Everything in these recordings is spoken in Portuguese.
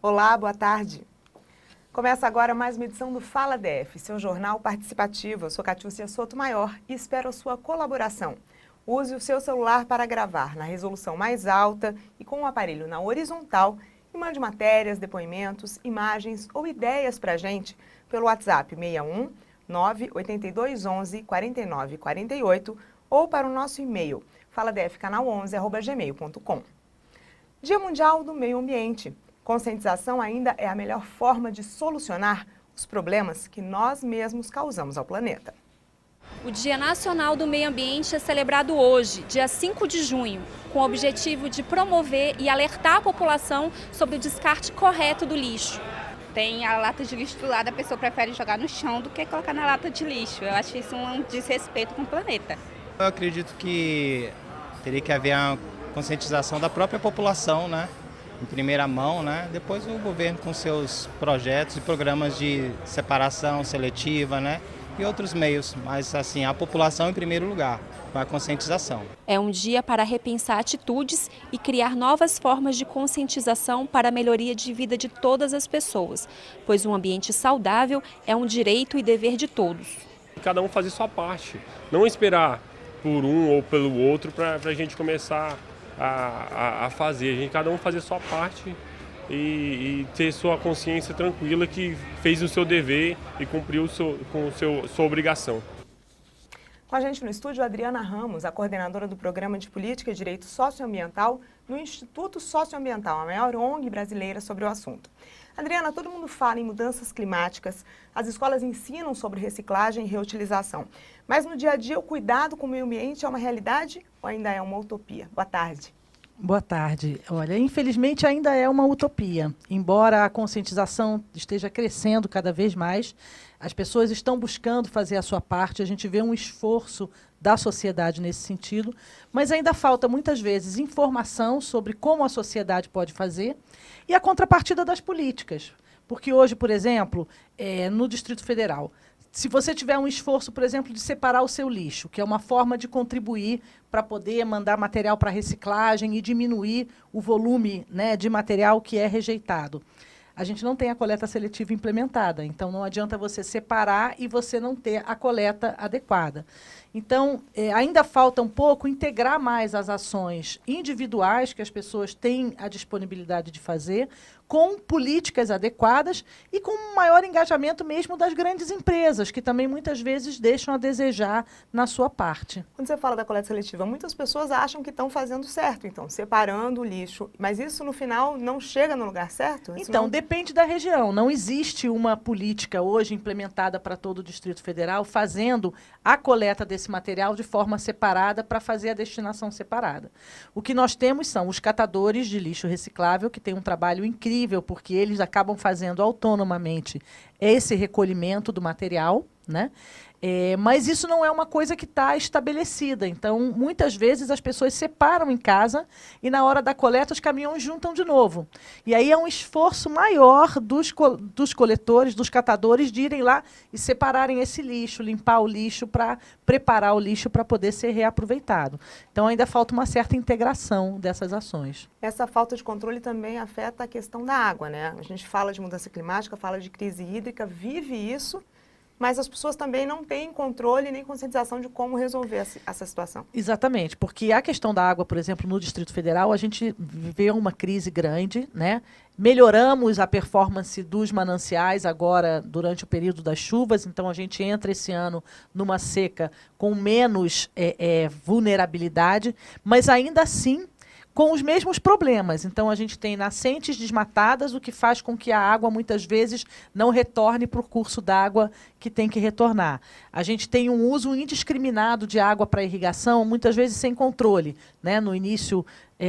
Olá, boa tarde. Começa agora mais uma edição do Fala DF, seu jornal participativo. Eu sou Catiúcia Sotomayor e espero a sua colaboração. Use o seu celular para gravar na resolução mais alta e com o aparelho na horizontal e mande matérias, depoimentos, imagens ou ideias para a gente pelo WhatsApp 61 98211 4948 ou para o nosso e-mail faladfcanal11@gmail.com. Dia Mundial do Meio Ambiente. Conscientização ainda é a melhor forma de solucionar os problemas que nós mesmos causamos ao planeta. O Dia Nacional do Meio Ambiente é celebrado hoje, dia 5 de junho, com o objetivo de promover e alertar a população sobre o descarte correto do lixo. Tem a lata de lixo do lado, a pessoa prefere jogar no chão do que colocar na lata de lixo. Eu acho isso um desrespeito com o planeta. Eu acredito que teria que haver uma conscientização da própria população, né? Em primeira mão, né? Depois o governo com seus projetos e programas de separação seletiva, né? E outros meios, mas assim, a população em primeiro lugar, com a conscientização. É um dia para repensar atitudes e criar novas formas de conscientização para a melhoria de vida de todas as pessoas, pois um ambiente saudável é um direito e dever de todos. Cada um fazer sua parte, não esperar por um ou pelo outro para a gente começar a fazer, cada um fazer sua parte e ter sua consciência tranquila que fez o seu dever e cumpriu sua obrigação. Com a gente no estúdio, Adriana Ramos, a coordenadora do Programa de Política e Direito Socioambiental no Instituto Socioambiental, a maior ONG brasileira sobre o assunto. Adriana, todo mundo fala em mudanças climáticas, as escolas ensinam sobre reciclagem e reutilização, mas no dia a dia o cuidado com o meio ambiente é uma realidade ou ainda é uma utopia? Boa tarde. Boa tarde. Olha, infelizmente ainda é uma utopia. Embora a conscientização esteja crescendo cada vez mais, as pessoas estão buscando fazer a sua parte, a gente vê um esforço da sociedade nesse sentido, mas ainda falta muitas vezes informação sobre como a sociedade pode fazer e a contrapartida das políticas. Porque hoje, por exemplo, no Distrito Federal, se você tiver um esforço, por exemplo, de separar o seu lixo, que é uma forma de contribuir para poder mandar material para reciclagem e diminuir o volume, né, de material que é rejeitado. A gente não tem a coleta seletiva implementada, então não adianta você separar e você não ter a coleta adequada. Então, ainda falta um pouco integrar mais as ações individuais que as pessoas têm a disponibilidade de fazer, com políticas adequadas e com um maior engajamento mesmo das grandes empresas, que também muitas vezes deixam a desejar na sua parte. Quando você fala da coleta seletiva, muitas pessoas acham que estão fazendo certo, então, separando o lixo, mas isso no final não chega no lugar certo? Então, depende da região. Não existe uma política hoje implementada para todo o Distrito Federal fazendo a coleta desse material de forma separada para fazer a destinação separada. O que nós temos são os catadores de lixo reciclável, que têm um trabalho incrível, porque eles acabam fazendo autonomamente esse recolhimento do material, né? Mas isso não é uma coisa que está estabelecida. Então, muitas vezes as pessoas separam em casa e na hora da coleta os caminhões juntam de novo. E aí é um esforço maior dos coletores, dos catadores, de irem lá e separarem esse lixo, limpar o lixo para preparar o lixo para poder ser reaproveitado. Então, ainda falta uma certa integração dessas ações. Essa falta de controle também afeta a questão da água, né? A gente fala de mudança climática, fala de crise hídrica, vive isso, mas as pessoas também não têm controle nem conscientização de como resolver essa situação. Exatamente, porque a questão da água, por exemplo, no Distrito Federal, a gente viveu uma crise grande, né? Melhoramos a performance dos mananciais agora durante o período das chuvas, então a gente entra esse ano numa seca com menos vulnerabilidade, mas ainda assim com os mesmos problemas. Então, a gente tem nascentes desmatadas, o que faz com que a água, muitas vezes, não retorne para o curso d'água que tem que retornar. A gente tem um uso indiscriminado de água para irrigação, muitas vezes sem controle, né? No início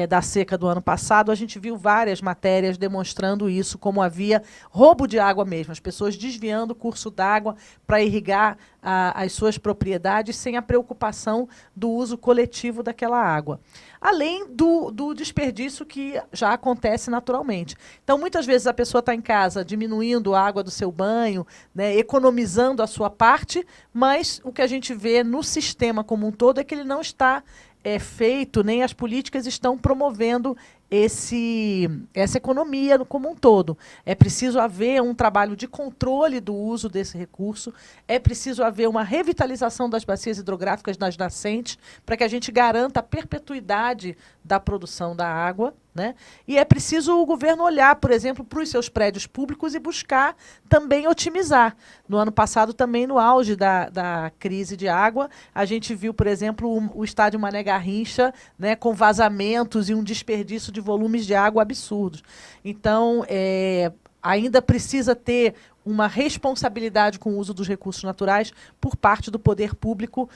da seca do ano passado, a gente viu várias matérias demonstrando isso, como havia roubo de água mesmo, as pessoas desviando o curso d'água para irrigar as suas propriedades sem a preocupação do uso coletivo daquela água. Além do desperdício que já acontece naturalmente. Então, muitas vezes a pessoa está em casa diminuindo a água do seu banho, né, economizando a sua parte, mas o que a gente vê no sistema como um todo é que ele não está feito, nem as políticas estão promovendo essa economia como um todo. É preciso haver um trabalho de controle do uso desse recurso, é preciso haver uma revitalização das bacias hidrográficas nas nascentes, para que a gente garanta a perpetuidade da produção da água, né? E é preciso o governo olhar, por exemplo, para os seus prédios públicos e buscar também otimizar. No ano passado, também no auge da crise de água, a gente viu, por exemplo, o estádio Mané Garrincha, né, com vazamentos e um desperdício de volumes de água absurdos. Então, ainda precisa ter uma responsabilidade com o uso dos recursos naturais por parte do poder público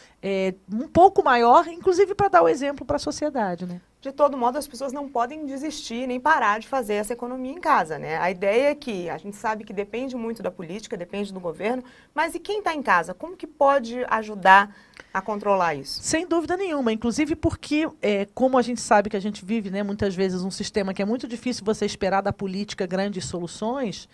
um pouco maior, inclusive para dar o exemplo para a sociedade, né? De todo modo, as pessoas não podem desistir nem parar de fazer essa economia em casa, né? A ideia é que a gente sabe que depende muito da política, depende do governo, mas e quem está em casa? Como que pode ajudar a controlar isso? Sem dúvida nenhuma, inclusive porque, como a gente sabe que a gente vive, né, muitas vezes um sistema que é muito difícil você esperar da política grandes soluções,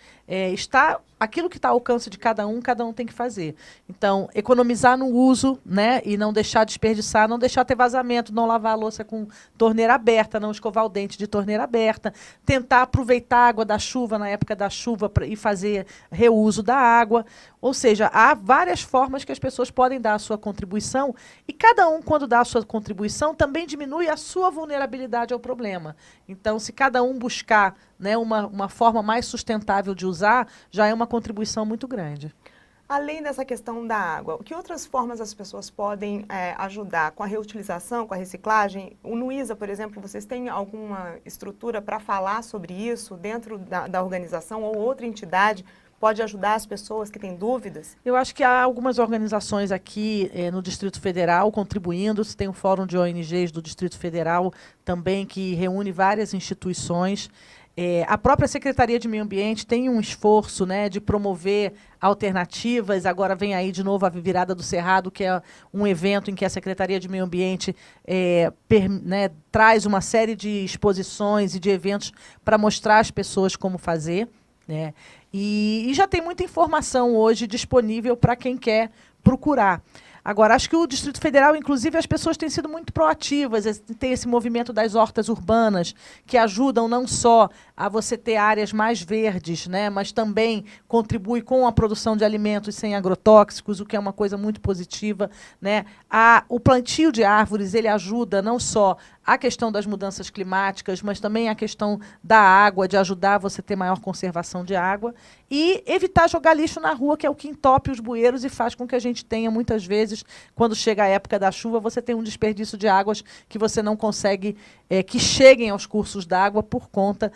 aquilo que está ao alcance de cada um tem que fazer. Então, economizar no uso, né, e não deixar desperdiçar, não deixar ter vazamento, não lavar a louça com torneira aberta, não escovar o dente de torneira aberta, tentar aproveitar a água da chuva na época da chuva e fazer reuso da água. Ou seja, há várias formas que as pessoas podem dar a sua contribuição e cada um, quando dá a sua contribuição, também diminui a sua vulnerabilidade ao problema. Então, se cada um buscar, né, uma forma mais sustentável de usar, já é uma contribuição muito grande. Além dessa questão da água, que outras formas as pessoas podem ajudar com a reutilização, com a reciclagem? O Nuisa, por exemplo, vocês têm alguma estrutura para falar sobre isso dentro da organização ou outra entidade pode ajudar as pessoas que têm dúvidas? Eu acho que há algumas organizações aqui no Distrito Federal contribuindo. Se tem um fórum de ONGs do Distrito Federal também que reúne várias instituições. A própria Secretaria de Meio Ambiente tem um esforço, né, de promover alternativas. Agora vem aí de novo a Virada do Cerrado, que é um evento em que a Secretaria de Meio Ambiente traz uma série de exposições e de eventos para mostrar às pessoas como fazer, né? E já tem muita informação hoje disponível para quem quer procurar. Agora, acho que o Distrito Federal, inclusive, as pessoas têm sido muito proativas. Tem esse movimento das hortas urbanas, que ajudam não só a você ter áreas mais verdes, né, mas também contribui com a produção de alimentos sem agrotóxicos, o que é uma coisa muito positiva, né? O plantio de árvores, ele ajuda não só a questão das mudanças climáticas, mas também a questão da água, de ajudar você a ter maior conservação de água, e evitar jogar lixo na rua, que é o que entope os bueiros e faz com que a gente tenha, muitas vezes, quando chega a época da chuva, você tem um desperdício de águas que você não consegue que cheguem aos cursos d'água por conta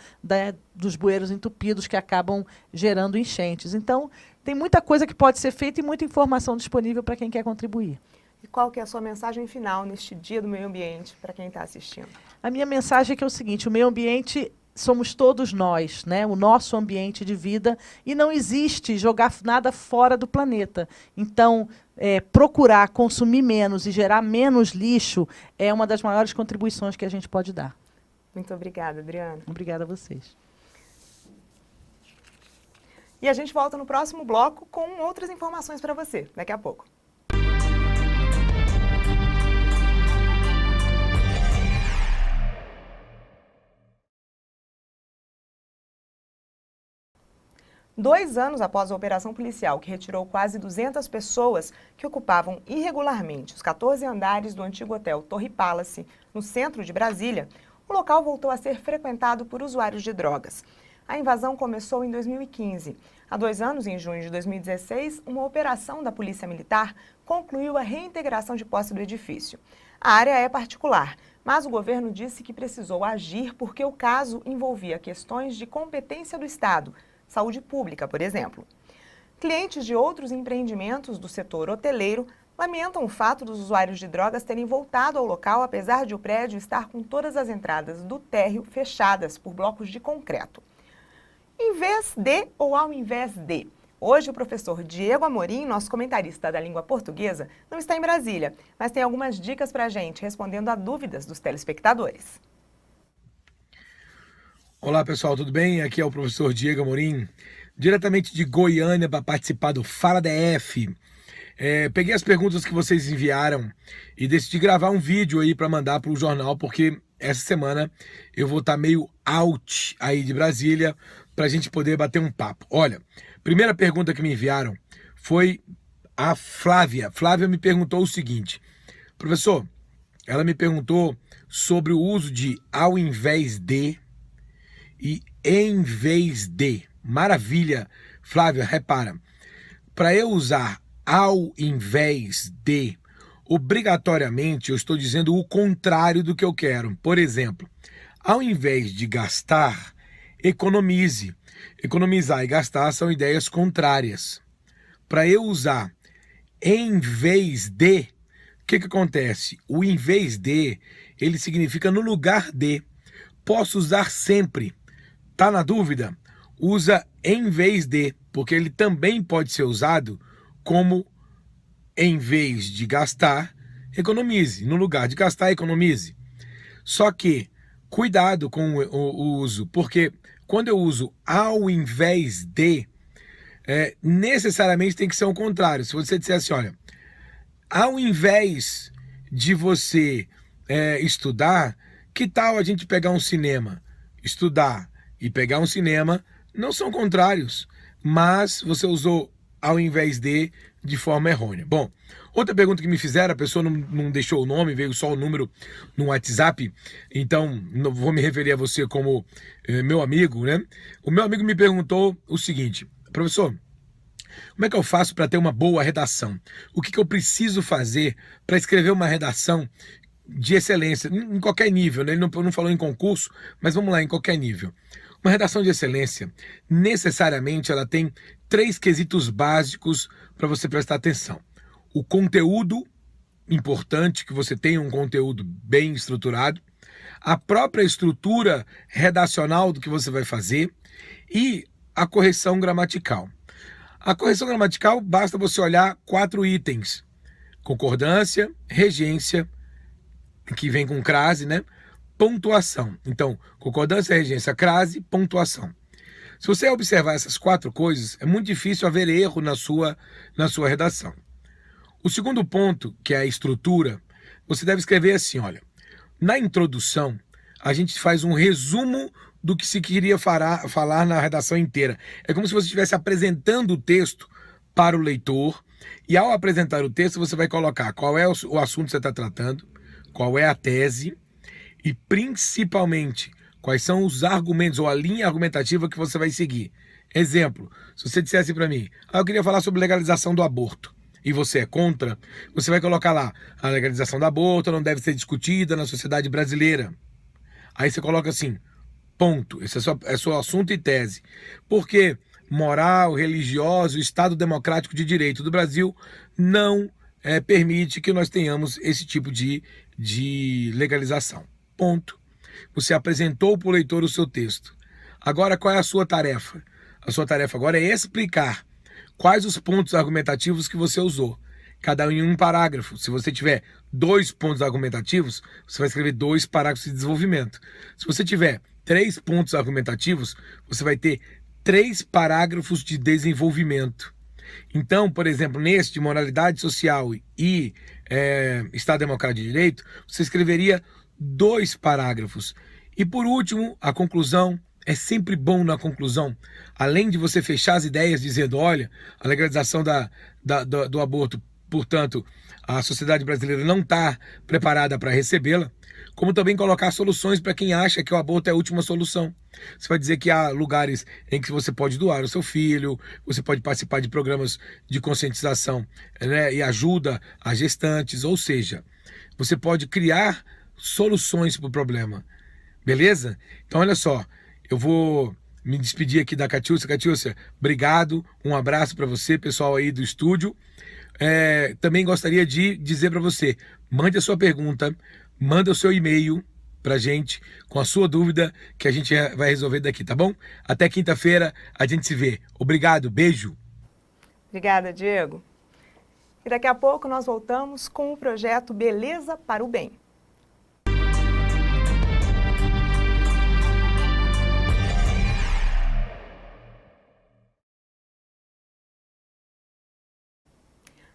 dos bueiros entupidos que acabam gerando enchentes. Então, tem muita coisa que pode ser feita e muita informação disponível para quem quer contribuir. E qual que é a sua mensagem final neste Dia do Meio Ambiente para quem está assistindo? A minha mensagem é que é o seguinte: o meio ambiente somos todos nós, né? O nosso ambiente de vida, e não existe jogar nada fora do planeta. Então, procurar consumir menos e gerar menos lixo é uma das maiores contribuições que a gente pode dar. Muito obrigada, Adriana. Obrigada a vocês. E a gente volta no próximo bloco com outras informações para você, daqui a pouco. Dois anos após a operação policial que retirou quase 200 pessoas que ocupavam irregularmente os 14 andares do antigo hotel Torre Palace, no centro de Brasília, o local voltou a ser frequentado por usuários de drogas. A invasão começou em 2015. Há 2 anos, em junho de 2016, uma operação da Polícia Militar concluiu a reintegração de posse do edifício. A área é particular, mas o governo disse que precisou agir porque o caso envolvia questões de competência do Estado, saúde pública, por exemplo. Clientes de outros empreendimentos do setor hoteleiro lamentam o fato dos usuários de drogas terem voltado ao local, apesar de o prédio estar com todas as entradas do térreo fechadas por blocos de concreto. Em vez de ou ao invés de? Hoje o professor Diego Amorim, nosso comentarista da língua portuguesa, não está em Brasília, mas tem algumas dicas para a gente, respondendo a dúvidas dos telespectadores. Olá pessoal, tudo bem? Aqui é o professor Diego Amorim, diretamente de Goiânia para participar do Fala DF. Peguei as perguntas que vocês enviaram e decidi gravar um vídeo aí para mandar para o jornal, porque essa semana eu vou estar meio out aí de Brasília para a gente poder bater um papo. Olha, primeira pergunta que me enviaram foi a Flávia. Flávia me perguntou o seguinte: professor, ela me perguntou sobre o uso de ao invés de e em vez de. Maravilha, Flávia, repara. Para eu usar ao invés de, obrigatoriamente eu estou dizendo o contrário do que eu quero. Por exemplo, ao invés de gastar, economize. Economizar e gastar são ideias contrárias. Para eu usar em vez de, o que acontece? O em vez de, ele significa no lugar de. Posso usar sempre. Tá na dúvida? Usa em vez de, porque ele também pode ser usado como em vez de gastar, economize. No lugar de gastar, economize. Só que, cuidado com o uso, porque quando eu uso ao invés de, necessariamente tem que ser o contrário. Se você disser assim, olha, ao invés de você estudar, que tal a gente pegar um cinema? Estudar e pegar um cinema não são contrários, mas você usou ao invés de forma errônea. Bom, outra pergunta que me fizeram, a pessoa não deixou o nome, veio só o número no WhatsApp, então não vou me referir a você como meu amigo, né? O meu amigo me perguntou o seguinte: professor, como é que eu faço para ter uma boa redação? O que eu preciso fazer para escrever uma redação de excelência, em qualquer nível, né? Ele não falou em concurso, mas vamos lá, em qualquer nível. Uma redação de excelência, necessariamente, ela tem 3 quesitos básicos para você prestar atenção. O conteúdo, importante que você tenha um conteúdo bem estruturado, a própria estrutura redacional do que você vai fazer e a correção gramatical. A correção gramatical, basta você olhar 4 itens: concordância, regência, que vem com crase, né? Pontuação. Então, concordância, regência, crase, pontuação. Se você observar essas 4 coisas, é muito difícil haver erro na sua redação. O segundo ponto, que é a estrutura, você deve escrever assim, olha, na introdução, a gente faz um resumo do que se queria falar na redação inteira. É como se você estivesse apresentando o texto para o leitor, e ao apresentar o texto, você vai colocar qual é o assunto que você está tratando, qual é a tese, e principalmente quais são os argumentos ou a linha argumentativa que você vai seguir. Exemplo, se você dissesse para mim, eu queria falar sobre legalização do aborto, e você é contra, você vai colocar lá, a legalização do aborto não deve ser discutida na sociedade brasileira. Aí você coloca assim, ponto, esse é seu assunto e tese. Porque moral, religiosa, o Estado Democrático de Direito do Brasil não permite que nós tenhamos esse tipo de legalização. Ponto. Você apresentou para o leitor o seu texto. Agora, qual é a sua tarefa? A sua tarefa agora é explicar quais os pontos argumentativos que você usou. Cada um em um parágrafo. Se você tiver 2 pontos argumentativos, você vai escrever 2 parágrafos de desenvolvimento. Se você tiver 3 pontos argumentativos, você vai ter 3 parágrafos de desenvolvimento. Então, por exemplo, nesse de moralidade social e Estado Democrático de Direito, você escreveria 2 parágrafos. E por último, a conclusão. É sempre bom na conclusão, além de você fechar as ideias dizendo, olha, a legalização do aborto, portanto, a sociedade brasileira não está preparada para recebê-la, como também colocar soluções para quem acha que o aborto é a última solução. Você vai dizer que há lugares em que você pode doar o seu filho, você pode participar de programas de conscientização, né, e ajuda a gestantes, ou seja, você pode criar soluções para o problema. Beleza? Então, olha só, eu vou me despedir aqui da Catiúcia. Catiúcia, obrigado, um abraço para você, pessoal aí do estúdio. também gostaria de dizer para você, mande a sua pergunta, manda o seu e-mail pra gente com a sua dúvida que a gente vai resolver daqui, tá bom? Até quinta-feira a gente se vê. Obrigado, beijo. Obrigada, Diego. E daqui a pouco nós voltamos com o projeto Beleza para o Bem.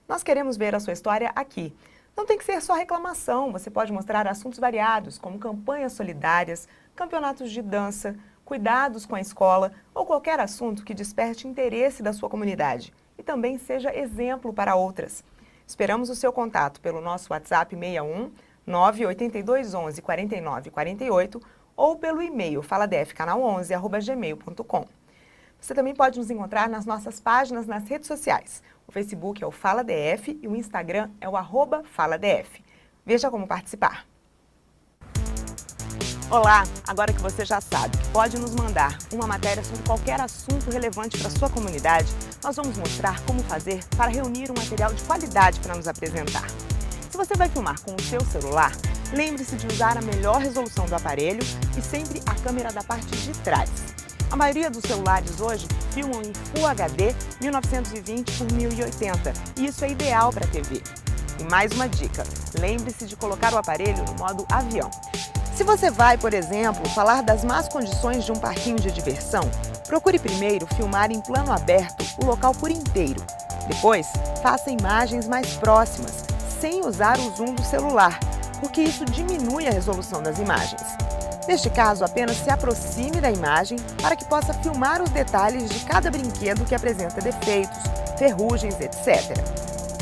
Nós queremos ver a sua história aqui. Não tem que ser só reclamação, você pode mostrar assuntos variados, como campanhas solidárias, campeonatos de dança, cuidados com a escola ou qualquer assunto que desperte interesse da sua comunidade e também seja exemplo para outras. Esperamos o seu contato pelo nosso WhatsApp 61 982 11 49 48 ou pelo e-mail faladefcanal11@gmail.com. Você também pode nos encontrar nas nossas páginas nas redes sociais. O Facebook é o FalaDF e o Instagram é o @FalaDF. Veja como participar. Olá, agora que você já sabe que pode nos mandar uma matéria sobre qualquer assunto relevante para a sua comunidade, nós vamos mostrar como fazer para reunir um material de qualidade para nos apresentar. Se você vai filmar com o seu celular, lembre-se de usar a melhor resolução do aparelho e sempre a câmera da parte de trás. A maioria dos celulares hoje filmam em Full HD 1920 por 1080 e isso é ideal para a TV. E mais uma dica, lembre-se de colocar o aparelho no modo avião. Se você vai, por exemplo, falar das más condições de um parquinho de diversão, procure primeiro filmar em plano aberto o local por inteiro. Depois, faça imagens mais próximas, sem usar o zoom do celular, porque isso diminui a resolução das imagens. Neste caso, apenas se aproxime da imagem para que possa filmar os detalhes de cada brinquedo que apresenta defeitos, ferrugens, etc.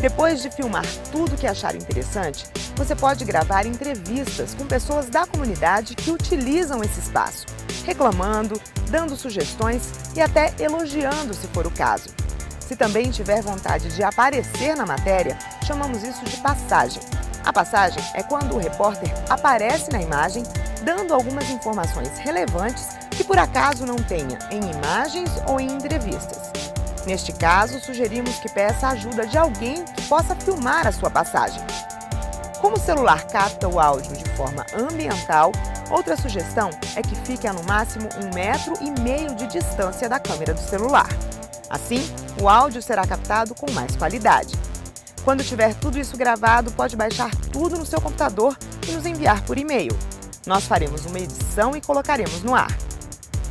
Depois de filmar tudo que achar interessante, você pode gravar entrevistas com pessoas da comunidade que utilizam esse espaço, reclamando, dando sugestões e até elogiando se for o caso. Se também tiver vontade de aparecer na matéria, chamamos isso de passagem. A passagem é quando o repórter aparece na imagem, dando algumas informações relevantes que por acaso não tenha em imagens ou em entrevistas. Neste caso, sugerimos que peça a ajuda de alguém que possa filmar a sua passagem. Como o celular capta o áudio de forma ambiental, outra sugestão é que fique a no máximo 1,5 metro de distância da câmera do celular. Assim, o áudio será captado com mais qualidade. Quando tiver tudo isso gravado, pode baixar tudo no seu computador e nos enviar por e-mail. Nós faremos uma edição e colocaremos no ar.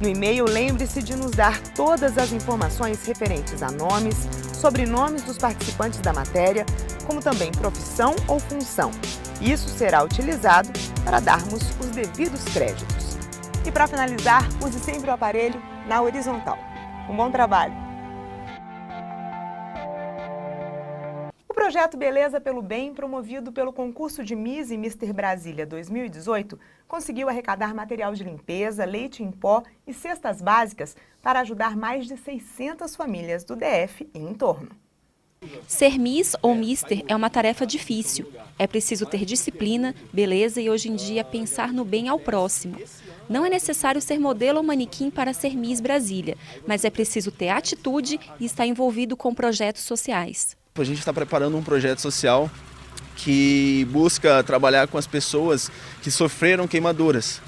No e-mail, lembre-se de nos dar todas as informações referentes a nomes, sobrenomes dos participantes da matéria, como também profissão ou função. Isso será utilizado para darmos os devidos créditos. E para finalizar, use sempre o aparelho na horizontal. Um bom trabalho! O projeto Beleza pelo Bem, promovido pelo concurso de Miss e Mister Brasília 2018, conseguiu arrecadar material de limpeza, leite em pó e cestas básicas para ajudar mais de 600 famílias do DF e entorno. Ser Miss ou Mister é uma tarefa difícil. É preciso ter disciplina, beleza e, hoje em dia, pensar no bem ao próximo. Não é necessário ser modelo ou manequim para ser Miss Brasília, mas é preciso ter atitude e estar envolvido com projetos sociais. A gente está preparando um projeto social que busca trabalhar com as pessoas que sofreram queimaduras.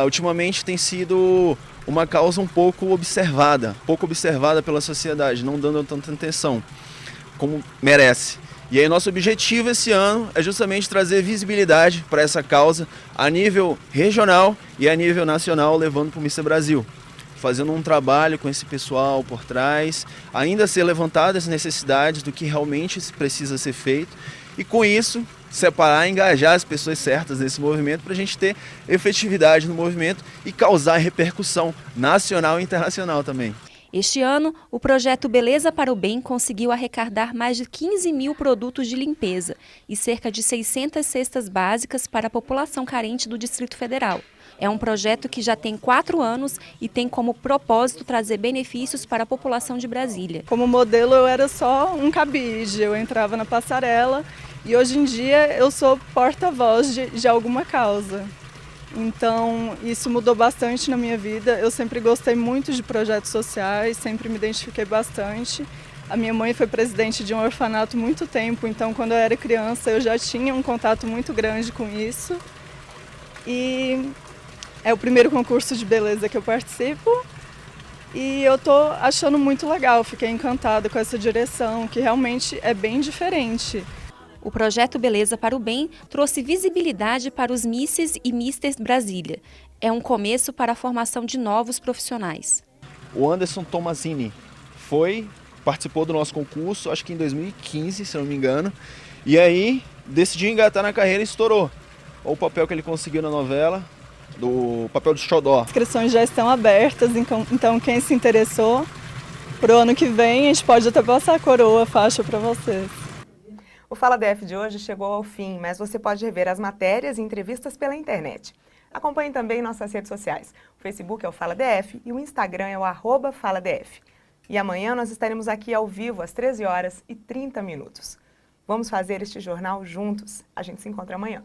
Ultimamente tem sido uma causa pouco observada pela sociedade, não dando tanta atenção como merece. E aí nosso objetivo esse ano é justamente trazer visibilidade para essa causa a nível regional e a nível nacional, levando para o Mister Brasil. Fazendo um trabalho com esse pessoal por trás, ainda ser levantadas as necessidades do que realmente precisa ser feito e com isso separar e engajar as pessoas certas nesse movimento para a gente ter efetividade no movimento e causar repercussão nacional e internacional também. Este ano, o projeto Beleza para o Bem conseguiu arrecadar mais de 15 mil produtos de limpeza e cerca de 600 cestas básicas para a população carente do Distrito Federal. É um projeto que já tem 4 anos e tem como propósito trazer benefícios para a população de Brasília. Como modelo eu era só um cabide, eu entrava na passarela e hoje em dia eu sou porta-voz de alguma causa. Então isso mudou bastante na minha vida, eu sempre gostei muito de projetos sociais, sempre me identifiquei bastante. A minha mãe foi presidente de um orfanato há muito tempo, então quando eu era criança eu já tinha um contato muito grande com isso. E é o primeiro concurso de beleza que eu participo e eu tô achando muito legal, fiquei encantada com essa direção, que realmente é bem diferente. O projeto Beleza para o Bem trouxe visibilidade para os Misses e Misters Brasília. É um começo para a formação de novos profissionais. O Anderson Tomazini participou do nosso concurso, acho que em 2015, se não me engano, e aí decidiu engatar na carreira e estourou. Olha o papel que ele conseguiu na novela, do papel de Xodó. As inscrições já estão abertas, então quem se interessou, pro ano que vem a gente pode até passar a coroa, a faixa para vocês. O Fala DF de hoje chegou ao fim, mas você pode rever as matérias e entrevistas pela internet. Acompanhe também nossas redes sociais. O Facebook é o Fala DF e o Instagram é o @FalaDF. E amanhã nós estaremos aqui ao vivo às 13h30. Vamos fazer este jornal juntos. A gente se encontra amanhã.